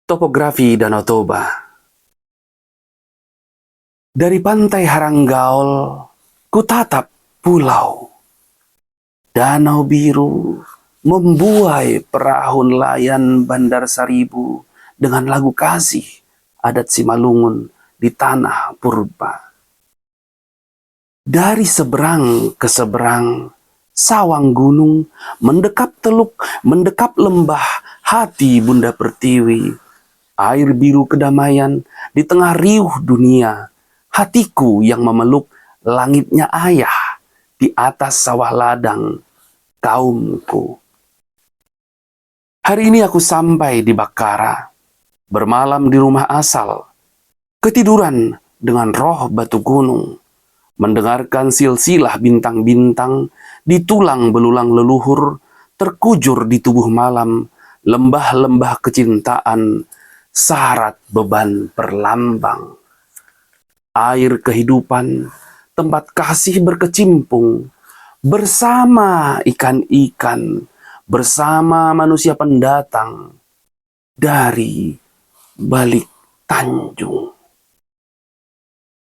Topografi Danau Toba. Dari pantai Haranggaol, kutatap pulau. Danau biru membuai perahu nelayan Bandar Saribu dengan lagu kasih adat Simalungun di tanah purba. Dari seberang ke seberang, sawang gunung, mendekap teluk, mendekap lembah, hati Bunda Pertiwi. Air biru kedamaian di tengah riuh dunia, hatiku yang memeluk langitnya ayah di atas sawah ladang kaumku. Hari ini aku sampai di Bakara, bermalam di rumah asal, ketiduran dengan roh batu gunung, mendengarkan silsilah bintang-bintang di tulang belulang leluhur, terkujur di tubuh malam, lembah-lembah kecintaan, syarat beban perlambang. Air kehidupan, tempat kasih berkecimpung, bersama ikan-ikan, bersama manusia pendatang, dari balik tanjung.